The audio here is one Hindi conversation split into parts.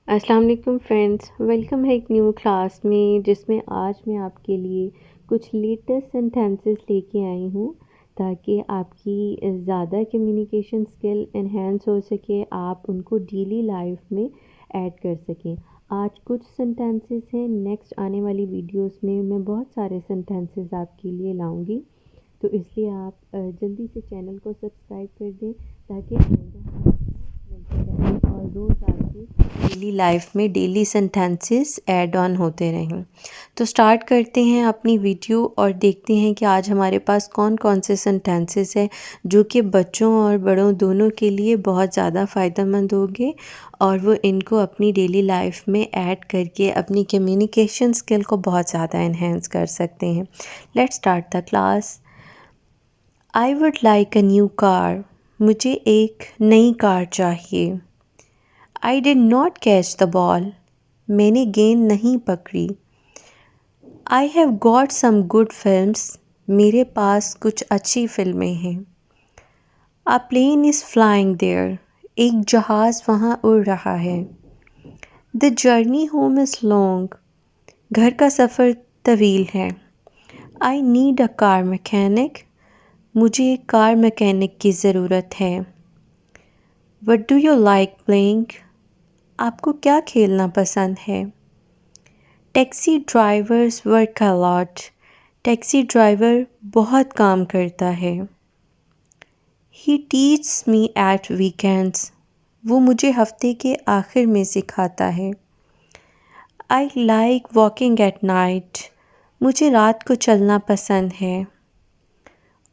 अस्सलाम वालेकुम फ्रेंड्स, वेलकम है एक न्यू क्लास में जिसमें आज मैं आपके लिए कुछ लेटेस्ट सेंटेंसेस लेके आई हूँ ताकि आपकी ज़्यादा कम्युनिकेशन स्किल इन्हेंस हो सके, आप उनको डेली लाइफ में ऐड कर सकें। आज कुछ सेंटेंसेस हैं, नेक्स्ट आने वाली वीडियोस में मैं बहुत सारे सेंटेंसेस आपके लिए लाऊंगी, तो इसलिए आप जल्दी से चैनल को सब्सक्राइब कर दें ताकि आइंदा मिलते रहें और रोज़ आपके डेली लाइफ में डेली सेंटेंसेस ऐड ऑन होते रहें। तो स्टार्ट करते हैं अपनी वीडियो और देखते हैं कि आज हमारे पास कौन कौन से सेंटेंसेस हैं जो कि बच्चों और बड़ों दोनों के लिए बहुत ज़्यादा फ़ायदेमंद होंगे और वो इनको अपनी डेली लाइफ में ऐड करके अपनी कम्युनिकेशन स्किल को बहुत ज़्यादा इन्हेंस कर सकते हैं। Let's start the class. I would like a new car. मुझे एक नई कार चाहिए। I did not catch the ball. मैंने गेंद नहीं पकड़ी। I have got some good films. मेरे पास कुछ अच्छी फिल्में हैं। A plane is flying there. एक जहाज़ वहाँ उड़ रहा है। The journey home is long. घर का सफ़र तवील है। I need a car mechanic. मुझे एक कार मैकेनिक की ज़रूरत है। What do you like playing? आपको क्या खेलना पसंद है? Taxi drivers work a lot. Taxi driver बहुत काम करता है। ही टीच्स मी एट वीकेंड्स। वो मुझे हफ्ते के आखिर में सिखाता है। I like walking at night. मुझे रात को चलना पसंद है।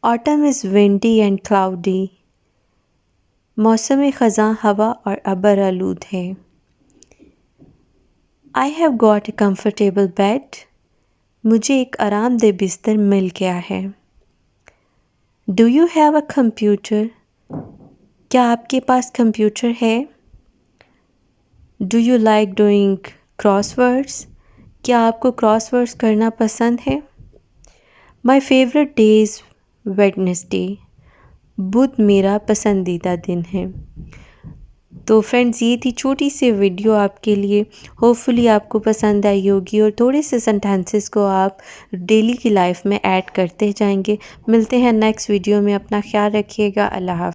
Autumn is windy and cloudy. मौसम ख़ज़ां हवा और अबर आलूद है। आई have got a comfortable bed. मुझे एक आरामदेह बिस्तर मिल गया है। Do you have a computer? क्या आपके पास कंप्यूटर है? Do you like doing crosswords? क्या आपको क्रॉसवर्ड्स करना पसंद है? My favourite day is Wednesday. बुध मेरा पसंदीदा दिन है। तो फ्रेंड्स, ये थी छोटी सी वीडियो आपके लिए। होपफुली आपको पसंद आई होगी और थोड़े से सेंटेंसेस को आप डेली की लाइफ में ऐड करते जाएंगे। मिलते हैं नेक्स्ट वीडियो में। अपना ख्याल रखिएगा। अल्लाह हाफ़िज़।